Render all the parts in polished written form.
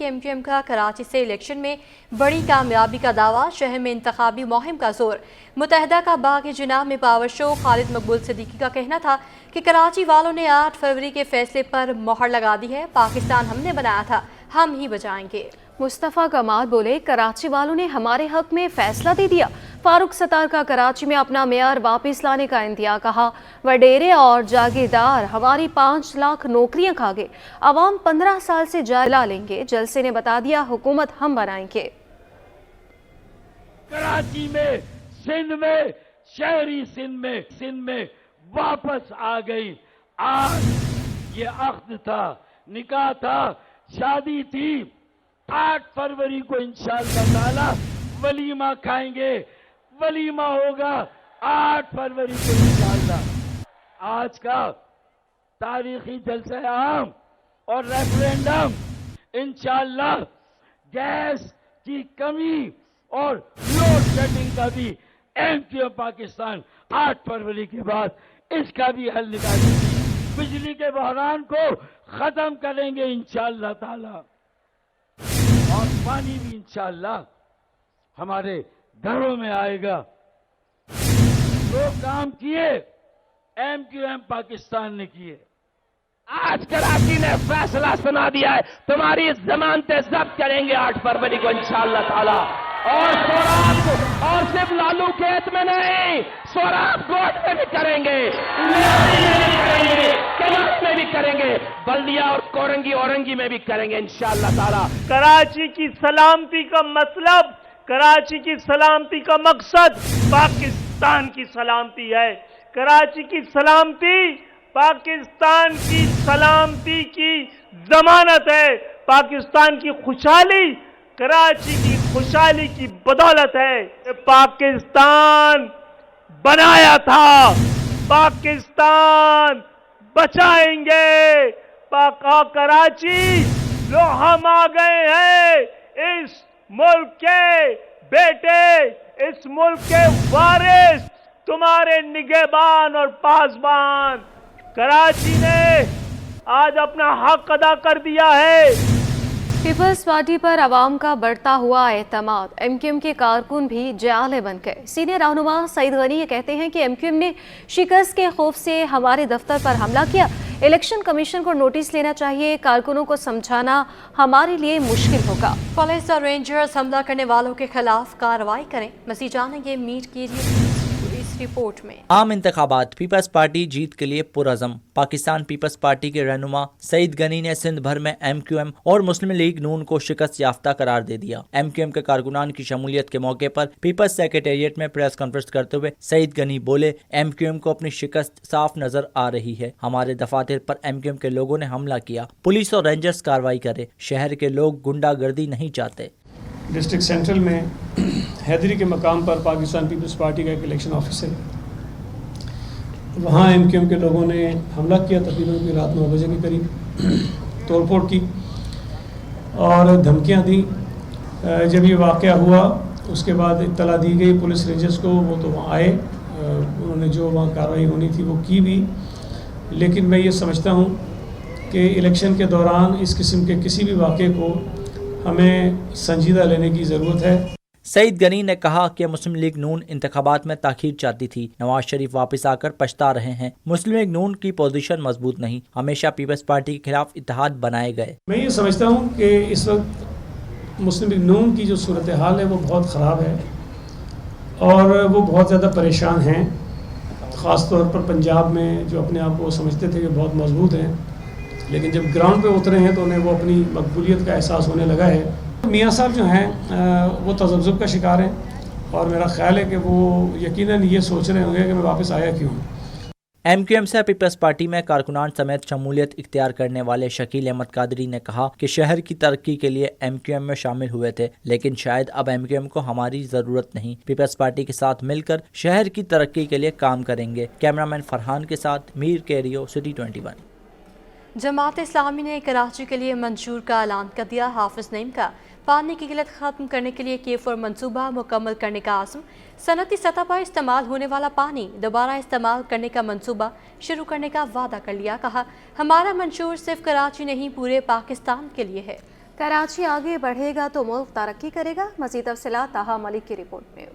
M Q M کا کراچی سے election میں بڑی کامیابی کا دعویٰ، شہر میں انتخابی مہم کا زور۔ متحدہ کا باغ جناب میں پاور شو، خالد مقبول صدیقی کا کہنا تھا کہ کراچی والوں نے 8 فروری کے فیصلے پر مہر لگا دی ہے، پاکستان ہم نے بنایا تھا، ہم ہی بچائیں گے۔ مصطفیٰ کمال بولے، کراچی والوں نے ہمارے حق میں فیصلہ دے دیا۔ فاروق ستار کا کراچی میں اپنا معیار واپس لانے کا انتہا، کہا وڈیرے اور جاگیردار ہماری 5 لاکھ نوکریاں کھا گئے، عوام 15 سال سے جلا لیں گے، جلسے نے بتا دیا حکومت ہم بنائیں گے۔ کراچی میں، سندھ میں، شہری سندھ میں واپس آ گئی۔ آج یہ عقد تھا، نکاح تھا، شادی تھی، 8 فروری کو انشاءاللہ تعالی ولیمہ کھائیں گے، ولیمہ ہوگا 8 فروری کو انشاءاللہ۔ آج کا تاریخی جلسہ عام اور ریفرینڈم انشاءاللہ گیس کی کمی اور لوڈ شیڈنگ کا بھی ایم کیو ایم پاکستان 8 فروری کے بعد اس کا بھی حل نکالے گی۔ بجلی کے بحران کو ختم کریں گے انشاءاللہ تعالی، اور پانی بھی انشاءاللہ ہمارے گھروں میں آئے گا۔ جو کام کیے ایم کیو ایم پاکستان نے کیے۔ آج کراچی نے فیصلہ سنا دیا ہے، تمہاری ضمانتیں ضبط کریں گے 8 فروری کو انشاءاللہ تعالی، اور سوراب کو، اور صرف لالو کھیت میں نہیں، سوراب گوٹ میں بھی کریں گے، کناٹ میں بھی کریں گے، بلدیہ اور کورنگی اورنگی میں بھی کریں گے انشاءاللہ تعالی۔ کراچی کی سلامتی کا مطلب، کراچی کی سلامتی کا مقصد پاکستان کی سلامتی ہے۔ کراچی کی سلامتی پاکستان کی سلامتی کی ضمانت ہے۔ پاکستان کی خوشحالی کراچی کی خوشحالی کی بدولت ہے۔ پاکستان بنایا تھا، پاکستان بچائیں گے۔ کراچی جو ہم آ گئے ہیں، اس ملک کے بیٹے، اس ملک کے وارث، تمہارے نگہبان اور پاسبان۔ کراچی نے آج اپنا حق ادا کر دیا ہے۔ پیپلز پارٹی پر عوام کا بڑھتا ہوا اعتماد، ایم کیو ایم کے کارکن بھی جعلے بن گئے۔ سینئر رہنما سعید غنی یہ کہتے ہیں کہ ایم کیو ایم نے شکست کے خوف سے ہمارے دفتر پر حملہ کیا، الیکشن کمیشن کو نوٹس لینا چاہیے، کارکنوں کو سمجھانا ہمارے لیے مشکل ہوگا۔ پولیس اور رینجرز حملہ کرنے والوں کے خلاف کارروائی کریں، مزید جانیں گے میٹ کی اس رپورٹ میں۔ عام انتخابات، پیپلز پارٹی جیت کے لیے پرعزم۔ پاکستان پیپلز پارٹی کے رہنما سعید غنی نے سندھ بھر میں ایم کیو ایم اور مسلم لیگ نون کو شکست یافتہ قرار دے دیا۔ ایم کیو ایم کے کارکنان کی شمولیت کے موقع پر پیپلز سیکریٹریٹ میں پریس کانفرنس کرتے ہوئے سعید غنی بولے، ایم کیو ایم کو اپنی شکست صاف نظر آ رہی ہے، ہمارے دفاتر پر ایم کیو ایم کے لوگوں نے حملہ کیا، پولیس اور رینجرز کارروائی کرے، شہر کے لوگ غنڈہ گردی نہیں چاہتے۔ ڈسٹرکٹ سینٹرل میں حیدری کے مقام پر پاکستان پیپلز پارٹی کا ایک الیکشن آفس ہے، وہاں ایم کیو ایم کے لوگوں نے حملہ کیا، تقریباً رات 9 بجے کے قریب توڑ پھوڑ کی اور دھمکیاں دیں۔ جب یہ واقعہ ہوا اس کے بعد اطلاع دی گئی پولیس رینجرز کو، وہ تو وہاں آئے، انہوں نے جو وہاں کارروائی ہونی تھی وہ کی بھی، لیکن میں یہ سمجھتا ہوں کہ الیکشن کے دوران اس قسم کے کسی بھی واقعے کو ہمیں سنجیدہ لینے کی ضرورت ہے۔ سعید غنی نے کہا کہ مسلم لیگ نون انتخابات میں تاخیر چاہتی تھی، نواز شریف واپس آ کر پچھتا رہے ہیں، مسلم لیگ نون کی پوزیشن مضبوط نہیں، ہمیشہ پیپلز پارٹی کے خلاف اتحاد بنائے گئے۔ میں یہ سمجھتا ہوں کہ اس وقت مسلم لیگ نون کی جو صورتحال ہے وہ بہت خراب ہے اور وہ بہت زیادہ پریشان ہیں، خاص طور پر پنجاب میں جو اپنے آپ کو سمجھتے تھے کہ بہت مضبوط ہیں، لیکن جب گراؤنڈ پہ اترے ہیں تو انہیں وہ اپنی مقبولیت کا احساس ہونے لگا ہے۔ میاں صاحب جو ہیں وہ تذبذب کا شکار ہیں، اور میرا خیال ہے کہ وہ یقیناً یہ سوچ رہے ہوں گے کہ میں واپس آیا کیوں۔ ایم کیو ایم سے پیپلز پارٹی میں کارکنان سمیت شمولیت اختیار کرنے والے شکیل احمد قادری نے کہا کہ شہر کی ترقی کے لیے ایم کیو ایم میں شامل ہوئے تھے، لیکن شاید اب ایم کیو ایم کو ہماری ضرورت نہیں، پیپلز پارٹی کے ساتھ مل کر شہر کی ترقی کے لیے کام کریں گے۔ کیمرامین فرحان کے ساتھ میر کیریو، سٹی 21۔ جماعت اسلامی نے کراچی کے لیے منشور کا اعلان کر دیا، حافظ نعیم کا پانی کی قلت ختم کرنے کے لیے K4 منصوبہ مکمل کرنے کا عزم، صنعتی سطح پر استعمال ہونے والا پانی دوبارہ استعمال کرنے کا منصوبہ شروع کرنے کا وعدہ کر لیا، کہا ہمارا منشور صرف کراچی نہیں پورے پاکستان کے لیے ہے۔ कराची आगे बढ़ेगा तो मुल्क तरक्की करेगा। मज़ीद तफसीलात ताहा मलिक की रिपोर्ट में।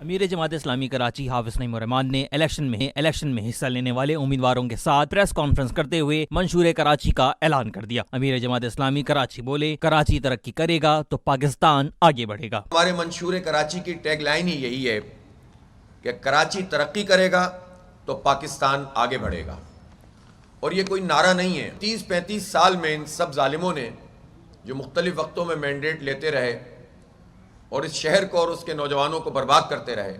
अमीर जमात इस्लामी कराची हाफिज नईम रहमान ने इलेक्शन में हिस्सा लेने वाले उम्मीदवारों के साथ प्रेस कॉन्फ्रेंस करते हुए मंशूर कराची का ऐलान कर दिया। अमीर जमात इस्लामी कराची बोले, कराची तरक्की करेगा तो पाकिस्तान आगे बढ़ेगा। हमारे मंशूर कराची की टैगलाइन ही यही है कि कराची तरक्की करेगा तो पाकिस्तान आगे बढ़ेगा। और ये कोई नारा नहीं है। 30-35 साल में इन सब जालिमों ने जो मुख्तलिफ वक्तों में मैंडेट लेते रहे और इस शहर को और उसके नौजवानों को बर्बाद करते रहे,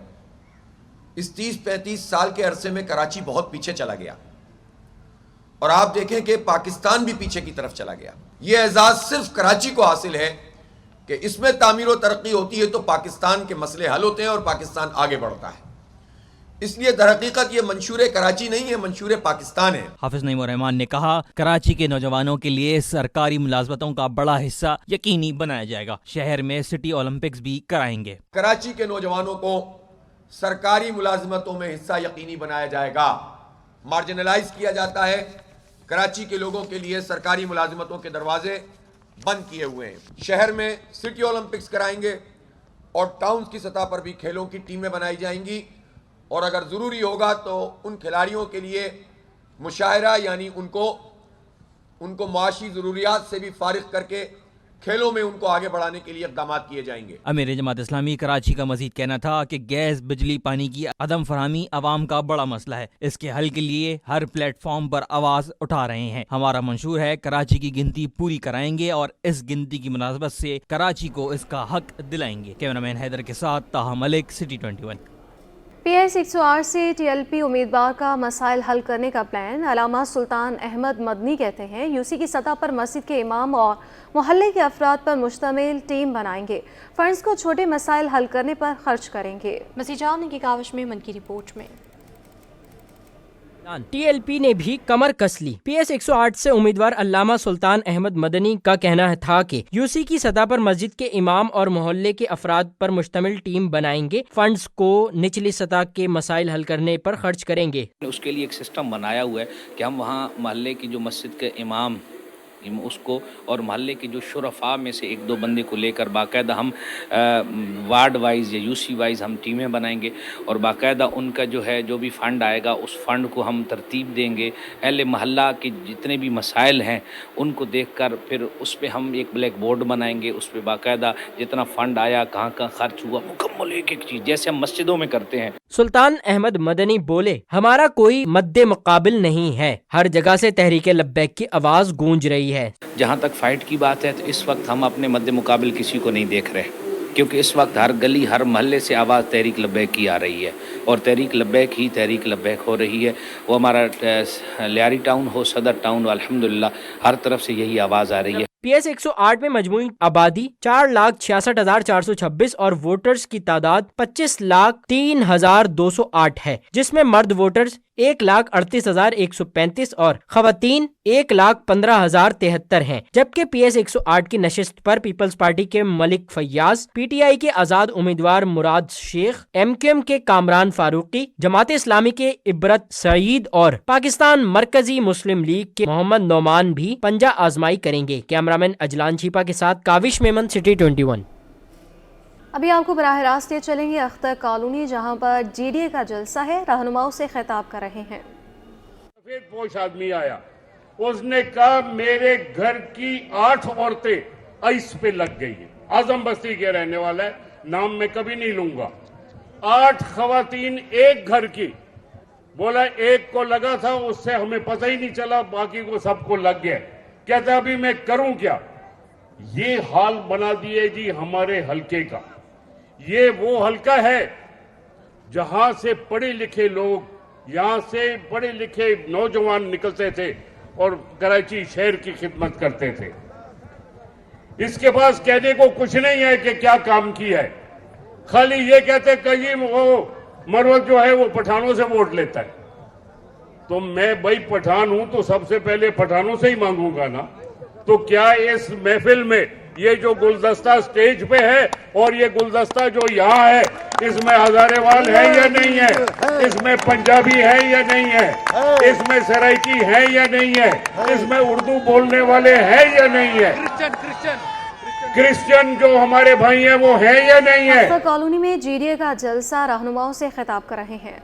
इस 30-35 साल के अरसे में कराची बहुत पीछे चला गया और आप देखें कि पाकिस्तान भी पीछे की तरफ चला गया। ये एजाज़ सिर्फ कराची को हासिल है कि इसमें तामीर और तरक्की होती है तो पाकिस्तान के मसले हल होते हैं और पाकिस्तान आगे बढ़ता है। इसलिए दरहकीकत ये मंशूर कराची नहीं है, मंशूर पाकिस्तान है। हाफिज नईम रहमान ने कहा, कराची के नौजवानों के लिए सरकारी मुलाजमतों का बड़ा हिस्सा यकीनी बनाया जाएगा। शहर में सिटी ओलंपिक्स भी कराएंगे। कराची के नौजवानों को सरकारी मुलाजमतों में हिस्सा यकीनी बनाया जाएगा। मार्जिनलाइज किया जाता है। कराची के लोगों के लिए सरकारी मुलाजमतों के दरवाजे बंद किए हुए हैं। शहर में सिटी ओलंपिक्स कराएंगे और टाउन की सतह पर भी खेलों की टीमें बनाई जाएंगी और अगर ज़रूरी होगा तो उन खिलाड़ियों के लिए मुशायरा यानी उनको माशी ज़रूरियात से भी फारिग करके खेलों में उनको आगे बढ़ाने के लिए इक़दाम किए जाएंगे। अमीर जमात इस्लामी कराची का मजीद कहना था कि गैस, बिजली, पानी की अदम फरहमी आवाम का बड़ा मसला है। इसके हल के लिए हर प्लेटफॉर्म पर आवाज़ उठा रहे हैं। हमारा मंशूर है, कराची की गिनती पूरी कराएंगे और इस गिनती की मुनासबत से कराची को इसका हक दिलाएंगे। कैमरामैन हैदर के साथ ताहा मलिक, सिटी 21। PIS 108 से TLP उम्मीदवार का मसाइल हल करने का प्लान। अलामा सुल्तान अहमद मदनी कहते हैं, यूसी की सतह पर मस्जिद के इमाम और मोहल्ले के अफराद पर मुश्तमिल टीम बनाएंगे। फंड्स को छोटे मसाइल हल करने पर खर्च करेंगे। मज़ीद जानने की काविश में मन की रिपोर्ट में। TLP ने भी कमर कस ली। PIS 108 से उम्मीदवार अल्लामा सुल्तान अहमद मदनी का कहना था कि यूसी की सतह पर मस्जिद के इमाम और मोहल्ले के अफराद पर मुश्तमिल टीम बनाएंगे। फंड्स को निचली सतह के मसाइल हल करने पर खर्च करेंगे। उसके लिए एक सिस्टम बनाया हुआ है कि हम वहाँ मोहल्ले की जो मस्जिद के इमाम उसको और मोहल्ले के जो शुरफा में से 1-2 बंदे को लेकर बाकायदा हम वार्ड वाइज या यूसी वाइज हम टीमें बनाएंगे और बाकायदा उनका जो है जो भी फ़ंड आएगा उस फ़ंड को हम तरतीब देंगे। अहले मोहल्ला के जितने भी मसाइल हैं उनको देखकर फिर उस पर हम एक ब्लैक बोर्ड बनाएंगे। उस पर बाकायदा जितना फ़ंड आया, कहाँ कहाँ खर्च हुआ, मुकम्मल एक चीज़ जैसे हम मस्जिदों में करते हैं। सुल्तान अहमद मदनी बोले, हमारा कोई मद्दे मुकाबिल नहीं है। हर जगह से तहरीके लब्बैक की आवाज़ गूंज रही है। जहाँ तक फाइट की बात है तो इस वक्त हम अपने मद्दे मुकाबिल किसी को नहीं देख रहे, क्योंकि इस वक्त हर गली हर महल्ले से आवाज़ तहरीक लब्बैक की आ रही है और तहरीक लब्बैक ही तहरीक लब्बैक हो रही है। वो हमारा लियारी टाउन हो, सदर टाउन, अल्हम्दुलिल्लाह हर तरफ से यही आवाज़ आ रही है। PIS 108 में मजमूई आबादी 4,66,426 और वोटर्स की तादाद 25,03,208 है, जिसमें मर्द वोटर्स 1,38,135 और खवातीन 1,15,073 हैं। जबकि PIS 108 की नशिस्त पर पीपल्स पार्टी के मलिक फैयाज, PTI के आजाद उम्मीदवार मुराद शेख, MQM के कामरान फारूकी, जमात इस्लामी के इबरत सईद और पाकिस्तान मरकजी मुस्लिम लीग के मोहम्मद नौमान भी पंजा आजमाई करेंगे। कैमरामैन अजलान छिपा के साथ काविश मेमन, सिटी 21। अभी आपको बराह रास्त ले चलेंगे अख्तर कॉलोनी, जहां पर GDA का जलसा है। रहनुमाओं से खिताब कर रहे हैं। सफेद पोश आदमी आया, उसने कहा मेरे घर की 8 औरतें आइस पे लग गई है। आजम बस्ती के रहने वाला है, नाम मैं कभी नहीं लूंगा। 8 खवातीन एक घर की, बोला एक को लगा था, उससे हमें पता ही नहीं चला, बाकी को सबको लग गया। कहता अभी मैं करूं क्या? ये हाल बना दिए जी हमारे हलके का। ये वो हलका है जहां से पढ़े लिखे लोग, यहां से पढ़े लिखे नौजवान निकलते थे और कराची शहर की खिदमत करते थे। इसके पास कहने को कुछ नहीं है कि क्या काम किया है, खाली ये कहते कि वो मरवत जो है वो पठानों से वोट लेता है। तो मैं भाई पठान हूं तो सबसे पहले पठानों से ही मांगूंगा ना। तो क्या इस महफिल में ये जो गुलदस्ता स्टेज पे है और ये गुलदस्ता जो यहाँ है, इसमें हजारेवाल है या नहीं है, इसमें पंजाबी है या नहीं है, इसमें सराइकी है या नहीं है, इसमें उर्दू बोलने वाले हैं या नहीं है, क्रिश्चियन जो हमारे भाई हैं वो है या नहीं है। अख्तर कॉलोनी में जीडीए का जलसा रहनुमाओं से खिताब कर रहे हैं।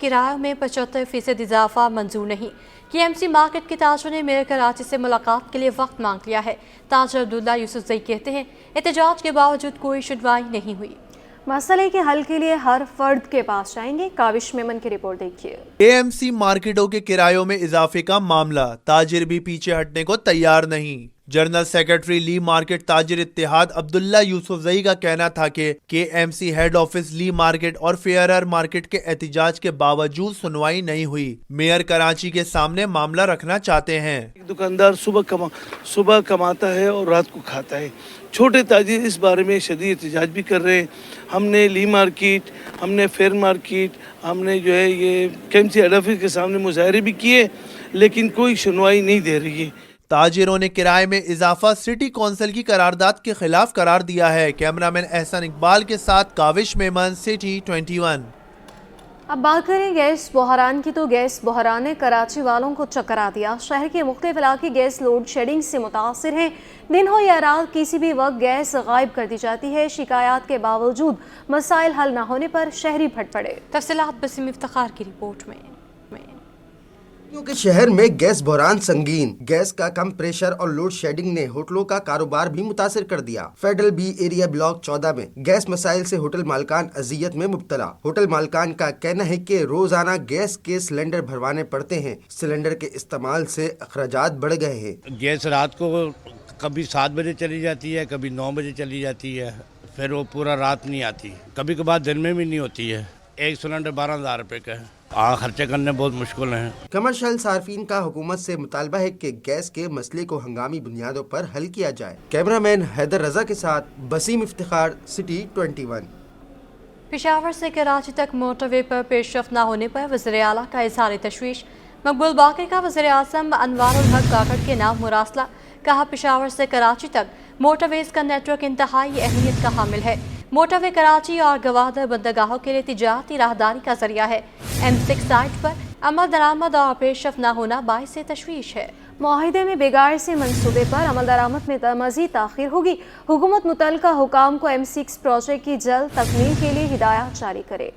किरायों में 75% इजाफा मंजूर नहीं। KMC मार्केट के ताजर ने मेयर कराची से मुलाकात के लिए वक्त मांग लिया है। ताजर अब्दुल्ला यूसुफजई कहते हैं एहतजाज के बावजूद कोई सुनवाई नहीं हुई। मसले के हल के लिए हर फर्द के पास जाएंगे। काविश मेमन की रिपोर्ट देखिए। KMC मार्केटों के किरायों में इजाफे का मामला, ताजिर भी पीछे हटने को तैयार नहीं। जनरल सेक्रेटरी ली मार्केट ताजिर इत्तेहाद अब्दुल्ला यूसुफजई का कहना था कि KMC हेड ऑफिस ली मार्केट और फेयरर मार्केट के एहतजाज के बावजूद सुनवाई नहीं हुई। मेयर कराची के सामने मामला रखना चाहते हैं। दुकानदार सुबह कमाता है और रात को खाता है। छोटे ताजिर इस बारे में शदीद एहतजाज भी कर रहे हैं। हमने ली मार्केट, हमने फेयर मार्केट, हमने जो है ये KMC हेड ऑफिस के सामने मुजाहरे भी किए, लेकिन कोई सुनवाई नहीं दे रही है। ताजिरों ने किराए में इजाफा सिटी कौंसिल की करारदाद के खिलाफ करार दिया है। कैमरामैन एहसन इकबाल के साथ काविश मेमन, सिटी 21। अब बात करें गैस बहरान की, तो गैस बहरान ने कराची वालों को चकरा दिया। शहर के मुख्तलिफ इलाके गैस लोड शेडिंग से मुतासिर हैं। दिन हो या रात किसी भी वक्त गैस गायब कर दी जाती है। शिकायत के बावजूद मसाइल हल न होने पर शहरी भट पड़े। तफसीलात बसीम इफ्तिखार की रिपोर्ट में। क्योंकि शहर में गैस बहरान संगीन, गैस का कम प्रेशर और लोड शेडिंग ने होटलों का कारोबार भी मुतासिर कर दिया। फेडरल बी एरिया ब्लॉक 14 में गैस मसाइल से होटल मालकान अजियत में मुब्तला। होटल मालकान का कहना है कि रोजाना गैस के सिलेंडर भरवाने पड़ते हैं। सिलेंडर के इस्तेमाल से अखराजात बढ़ गए हैं। गैस रात को कभी 7 बजे चली जाती है, कभी 9 बजे चली जाती है, फिर वो पूरा रात नहीं आती, कभी कभार दिन में भी नहीं होती है। एक सिलेंडर 12,000 रुपए का है। खर्चे करने बहुत मुश्किल हैं। कमर्शियल सार्फिन का हुकूमत से मुतालबा है कि गैस के मसले को हंगामी बुनियादों पर हल किया जाए। कैमरामैन हैदर रजा के साथ बसीम इफ्तिखार, सिटी 21। पेशावर से कराची तक मोटरवे पर पेशरफ न होने पर वज़ीर आला का इज़हार तशवीश। मकबूल बाक़र का वज़ीर आज़म अनवारुल हक काकड़ के नाम मुरासला। कहा पेशावर से कराची तक मोटरवेज का नेटवर्क इंतहाई अहमियत का हामिल है। मोटरवे कराची और गवादर बंदरगाहों के लिए तिजारती राहदारी का जरिया है। M6 साइट पर अमल दरामद और पेशरफ न होना बाइस तशवीश है। मुआहिदे में बिगाड़ से मंसूबे पर अमल दरामद में मज़ीद ताख़ीर होगी। हुकूमत मुतल्लिका हुकाम को M6 प्रोजेक्ट की जल्द तकमील के लिए हिदायत जारी करे।